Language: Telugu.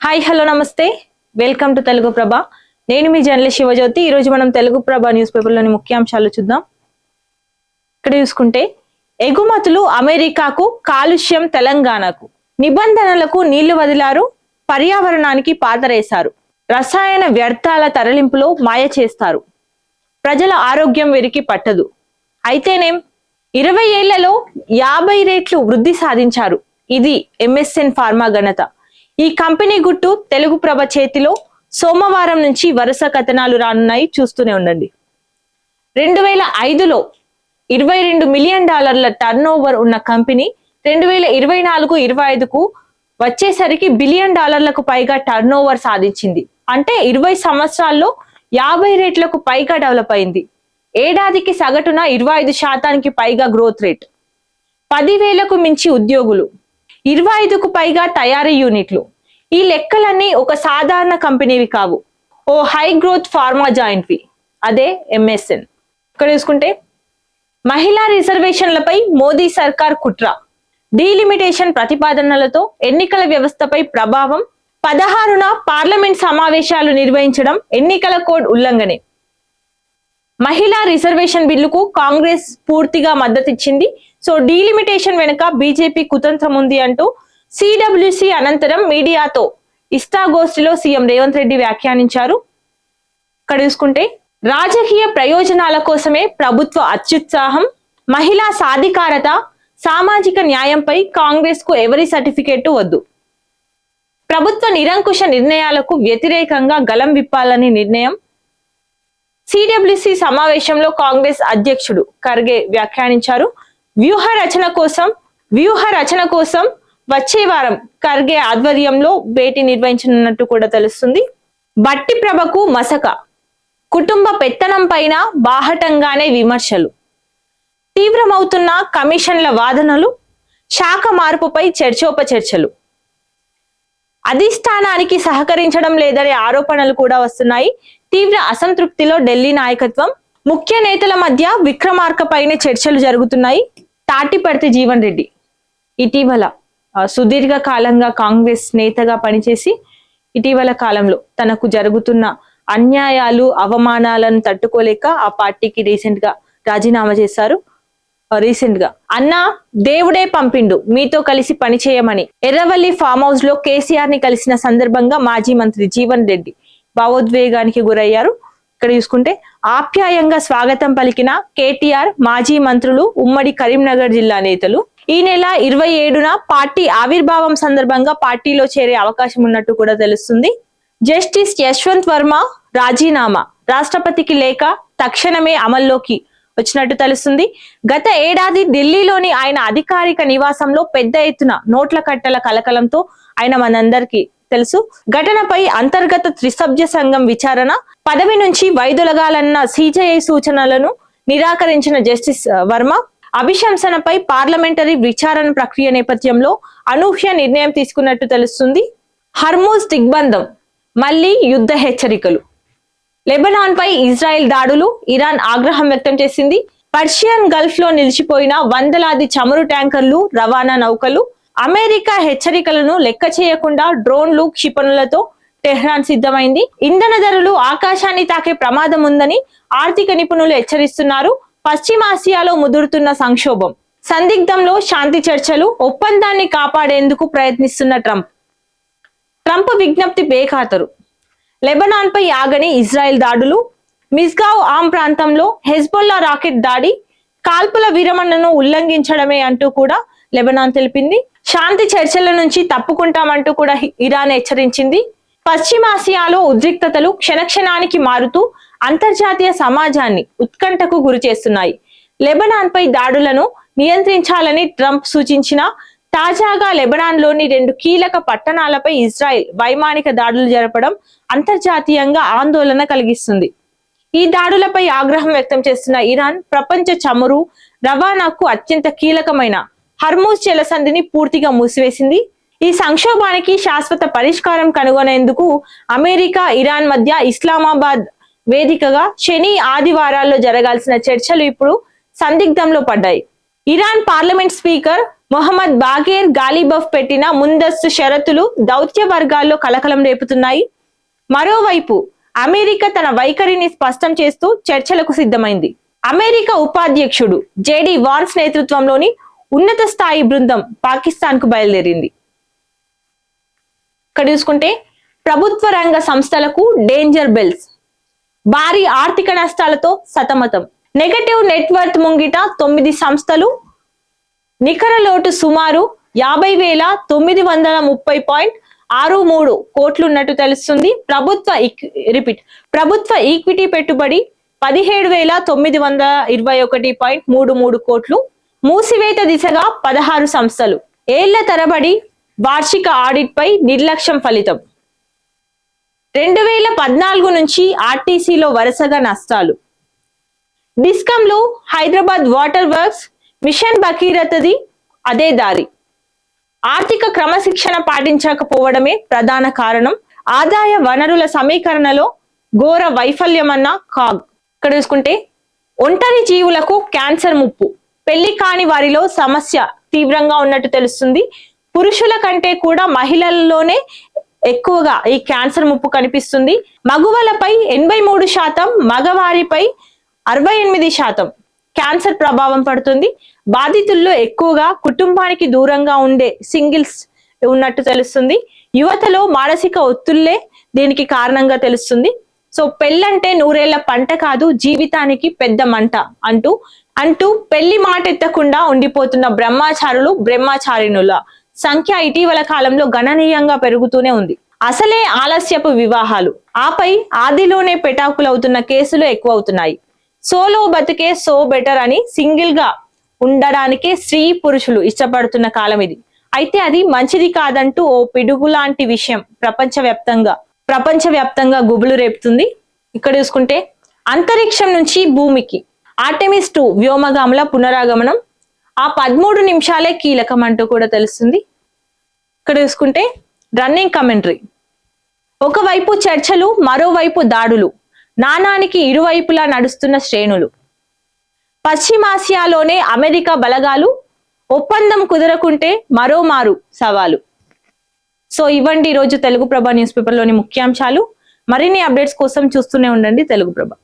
హాయ్ హలో నమస్తే వెల్కమ్ టు తెలుగు ప్రభ. నేను మీ జర్నలిస్ట్ శివజ్యోతి. ఈరోజు మనం తెలుగు ప్రభ న్యూస్ పేపర్లోని ముఖ్యాంశాలు చూద్దాం. ఇక్కడ చూసుకుంటే ఎగుమతులు అమెరికాకు, కాలుష్యం తెలంగాణకు, నిబంధనలకు నీళ్లు వదిలారు, పర్యావరణానికి పాతరేశారు, రసాయన వ్యర్థాల తరలింపులో మాయ చేస్తారు, ప్రజల ఆరోగ్యం వీరికి పట్టదు. అయితేనేం 20 ఏళ్లలో 50 రెట్లు వృద్ధి సాధించారు. ఇది ఎంఎస్ఎన్ ఫార్మా ఘనత. ఈ కంపెనీ గుట్టు తెలుగు ప్రభ చేతిలో. సోమవారం నుంచి వరుస కథనాలు రానున్నాయి, చూస్తూనే ఉండండి. 2005లో $22 మిలియన్ టర్న్ ఓవర్ ఉన్న కంపెనీ 2024-25కు వచ్చేసరికి $1 బిలియన్ పైగా టర్న్ ఓవర్ సాధించింది. అంటే 20 సంవత్సరాల్లో 50 రెట్లకు పైగా డెవలప్ అయింది. ఏడాదికి సగటున 25% పైగా గ్రోత్ రేట్, 10,000కు మించి ఉద్యోగులు, 25కు పైగా తయారీ యూనిట్లు. ఈ లెక్కలన్నీ ఒక సాధారణ కంపెనీవి కావు, ఓ హై గ్రోత్ ఫార్మా జాయింట్వి, అదే ఎంఎస్ఎన్. ఇక్కడ చూసుకుంటే మహిళా రిజర్వేషన్లపై మోదీ సర్కార్ కుట్ర, డీలిమిటేషన్ ప్రతిపాదనలతో ఎన్నికల వ్యవస్థపై ప్రభావం, 16న పార్లమెంట్ సమావేశాలు నిర్వహించడం ఎన్నికల కోడ్ ఉల్లంఘనే. మహిళా రిజర్వేషన్ బిల్లుకు కాంగ్రెస్ పూర్తిగా మద్దతిచ్చింది. సో డీలిమిటేషన్ వెనుక బీజేపీ కుతంత్రం ఉంది అంటూ సిడబ్ల్యూసి అనంతరం మీడియాతో ఇష్టాగోష్ఠిలో సీఎం రేవంత్ రెడ్డి వ్యాఖ్యానించారు. ఇక్కడ చూసుకుంటే రాజకీయ ప్రయోజనాల కోసమే ప్రభుత్వ అత్యుత్సాహం, మహిళా సాధికారత, సామాజిక న్యాయంపై కాంగ్రెస్ కు ఎవరి సర్టిఫికేట్ వద్దు, ప్రభుత్వ నిరంకుశ నిర్ణయాలకు వ్యతిరేకంగా గలం విప్పాలని నిర్ణయం. సిడబ్ల్యూసి సమావేశంలో కాంగ్రెస్ అధ్యక్షుడు ఖర్గే వ్యాఖ్యానించారు. వ్యూహ రచన కోసం వచ్చే వారం ఖర్గే ఆధ్వర్యంలో భేటీ నిర్వహించనున్నట్టు కూడా తెలుస్తుంది. బట్టి ప్రభకు మసక, కుటుంబ పెత్తనం పైన బాహటంగానే విమర్శలు, తీవ్రమవుతున్న కమిషన్ల వాదనలు, శాఖ మార్పుపై చర్చోపచర్చలు, అధిష్టానానికి సహకరించడం లేదనే ఆరోపణలు కూడా వస్తున్నాయి. తీవ్ర అసంతృప్తిలో ఢిల్లీ నాయకత్వం, ముఖ్య నేతల మధ్య విక్రమార్క పైన చర్చలు జరుగుతున్నాయి. తాటిపర్తి జీవన్ రెడ్డి ఇటీవల సుదీర్ఘ కాలంగా కాంగ్రెస్ నేతగా పనిచేసి ఇటీవల కాలంలో తనకు జరుగుతున్న అన్యాయాలు, అవమానాలను తట్టుకోలేక ఆ పార్టీకి రీసెంట్ గా రాజీనామా చేశారు. రీసెంట్ గా అన్నా దేవుడే పంపిండు మీతో కలిసి పనిచేయమని ఎర్రవల్లి ఫామ్ హౌస్ లో కేసీఆర్ ని కలిసిన సందర్భంగా మాజీ మంత్రి జీవన్ రెడ్డి భావోద్వేగానికి గురయ్యారు. ఇక్కడ చూసుకుంటే ఆప్యాయంగా స్వాగతం పలికిన కేటీఆర్, మాజీ మంత్రులు, ఉమ్మడి కరీంనగర్ జిల్లా నేతలు ఈ నెల 27న పార్టీ ఆవిర్భావం సందర్భంగా పార్టీలో చేరే అవకాశం ఉన్నట్టు కూడా తెలుస్తుంది. జస్టిస్ యశ్వంత్ వర్మ రాజీనామా, రాష్ట్రపతికి లేఖ తక్షణమే అమల్లోకి వచ్చినట్టు తెలుస్తుంది. గత ఏడాది ఢిల్లీలోని ఆయన అధికారిక నివాసంలో పెద్ద ఎత్తున నోట్ల కట్టల కలకలంతో ఆయన మనందరికీ తెలుసు. ఘటనపై అంతర్గత త్రిసభ్య సంఘం విచారణ, పదవి నుంచి వైదొలగాలన్న సిజేఐ సూచనలను నిరాకరించిన జస్టిస్ వర్మ అభిశంసనపై పార్లమెంటరీ విచారణ ప్రక్రియ నేపథ్యంలో అనూహ్య నిర్ణయం తీసుకున్నట్టు తెలుస్తుంది. హర్మూజ్ దిగ్బంధం, మళ్లీ యుద్ధ హెచ్చరికలు, లెబనాన్ పై ఇజ్రాయెల్ దాడులు, ఇరాన్ ఆగ్రహం వ్యక్తం చేసింది. పర్షియన్ గల్ఫ్ లో నిలిచిపోయిన వందలాది చమురు ట్యాంకర్లు, రవాణా నౌకలు, అమెరికా హెచ్చరికలను లెక్క చేయకుండా డ్రోన్లు, క్షిపణులతో టెహ్రాన్ సిద్ధమైంది. ఇంధన ధరలు ఆకాశాన్ని తాకే ప్రమాదం ఉందని ఆర్థిక నిపుణులు హెచ్చరిస్తున్నారు. పశ్చిమాసియాలో ముదురుతున్న సంక్షోభం, సందిగ్ధంలో శాంతి చర్చలు, ఒప్పందాన్ని కాపాడేందుకు ప్రయత్నిస్తున్న ట్రంప్ విజ్ఞప్తి బేఖాతరు. లెబనాన్ పై ఆగని ఇజ్రాయెల్ దాడులు, మిస్గావ్ ఆమ్ ప్రాంతంలో హెజ్బొల్లా రాకెట్ దాడి కాల్పుల విరమణను ఉల్లంఘించడమే అంటూ కూడా లెబనాన్ తెలిపింది. శాంతి చర్చల నుంచి తప్పుకుంటామంటూ కూడా ఇరాన్ హెచ్చరించింది. పశ్చిమాసియాలో ఉద్రిక్తతలు క్షణక్షణానికి మారుతూ అంతర్జాతీయ సమాజాన్ని ఉత్కంఠకు గురి చేస్తున్నాయి. లెబనాన్ పై దాడులను నియంత్రించాలని ట్రంప్ సూచించిన తాజాగా లెబనాన్ లోని 2 కీలక పట్టణాలపై ఇజ్రాయెల్ వైమానిక దాడులు జరపడం అంతర్జాతీయంగా ఆందోళన కలిగిస్తుంది. ఈ దాడులపై ఆగ్రహం వ్యక్తం చేస్తున్న ఇరాన్ ప్రపంచ చమురు రవాణాకు అత్యంత కీలకమైన హర్మూజ్ జలసంధిని పూర్తిగా మూసివేసింది. ఈ సంక్షోభానికి శాశ్వత పరిష్కారం కనుగొనేందుకు అమెరికా, ఇరాన్ మధ్య ఇస్లామాబాద్ వేదికగా శని, ఆదివారాల్లో జరగాల్సిన చర్చలు ఇప్పుడు సందిగ్ధంలో పడ్డాయి. ఇరాన్ పార్లమెంట్ స్పీకర్ మొహమ్మద్ బాగేర్ గాలిబఫ్ పెట్టిన ముందస్తు షరతులు దౌత్య వర్గాల్లో కలకలం రేపుతున్నాయి. మరోవైపు అమెరికా తన వైఖరిని స్పష్టం చేస్తూ చర్చలకు సిద్ధమైంది. అమెరికా ఉపాధ్యక్షుడు జేడి వాన్స్ నేతృత్వంలోని ఉన్నత స్థాయి బృందం పాకిస్తాన్ కు బయలుదేరింది. ఇక్కడ చూసుకుంటే ప్రభుత్వ రంగ సంస్థలకు డేంజర్ బెల్స్, భారీ ఆర్థిక నష్టాలతో సతమతం. నెగటివ్ నెట్వర్త్ ముంగిట 9 సంస్థలు, నికర లోటు సుమారు 50,930.63 కోట్లున్నట్టు తెలుస్తుంది. ప్రభుత్వ ఈక్విటీ పెట్టుబడి 17,921.33 కోట్లు. మూసివేత దిశగా 16 సంస్థలు. ఏళ్ల తరబడి వార్షిక ఆడిట్ పై నిర్లక్ష్యం ఫలితం. 2014 నుంచి ఆర్టీసీలో వరుసగా నష్టాలు. డిస్కంలు, హైదరాబాద్ వాటర్ వర్క్స్, మిషన్ భగీరథది అదే దారి. ఆర్థిక క్రమశిక్షణ పాటించకపోవడమే ప్రధాన కారణం. ఆదాయ వనరుల సమీకరణలో ఘోర వైఫల్యమన్న కాగ్. ఇక్కడ చూసుకుంటే ఒంటరి జీవులకు క్యాన్సర్ ముప్పు. పెళ్లి కాని వారిలో సమస్య తీవ్రంగా ఉన్నట్టు తెలుస్తుంది. పురుషుల కంటే కూడా మహిళల్లోనే ఎక్కువగా ఈ క్యాన్సర్ ముప్పు కనిపిస్తుంది. మగువలపై 83%, మగవారిపై 68% క్యాన్సర్ ప్రభావం పడుతుంది. బాధితుల్లో ఎక్కువగా కుటుంబానికి దూరంగా ఉండే సింగిల్స్ ఉన్నట్టు తెలుస్తుంది. యువతలో మానసిక ఒత్తిళ్లే దీనికి కారణంగా తెలుస్తుంది. సో పెళ్ళంటే 100 ఏళ్ల పంట కాదు, జీవితానికి పెద్ద మంట అంటూ పెళ్లి మాట ఎత్తకుండా ఉండిపోతున్న బ్రహ్మచారిణుల సంఖ్య ఇటీవల కాలంలో గణనీయంగా పెరుగుతూనే ఉంది. అసలే ఆలస్యపు వివాహాలు, ఆపై ఆదిలోనే పెటాకులవుతున్న కేసులు ఎక్కువ అవుతున్నాయి. సోలో బతికే సో బెటర్ అని సింగిల్ గా ఉండడానికే స్త్రీ పురుషులు ఇష్టపడుతున్న కాలం ఇది. అయితే అది మంచిది కాదంటూ ఓ పిడుగు లాంటి విషయం ప్రపంచవ్యాప్తంగా గుబులు రేపుతుంది. ఇక్కడ చూసుకుంటే అంతరిక్షం నుంచి భూమికి ఆర్టెమిస్ 2 వ్యోమగాముల పునరాగమనం, ఆ 13 నిమిషాలే కీలకం అంటూ కూడా తెలుస్తుంది. ఇక్కడ చూసుకుంటే రన్నింగ్ కమెంటరీ. ఒకవైపు చర్చలు, మరోవైపు దాడులు, నాణానికి ఇరువైపులా నడుస్తున్న శ్రేణులు. పశ్చిమాసియాలోనే అమెరికా బలగాలు, ఒప్పందం కుదరకుంటే మరోమారు సవాలు. సో ఇవ్వండి ఈరోజు తెలుగు ప్రభ న్యూస్ పేపర్ లోని ముఖ్యాంశాలు. మరిన్ని అప్డేట్స్ కోసం చూస్తూనే ఉండండి తెలుగు ప్రభ.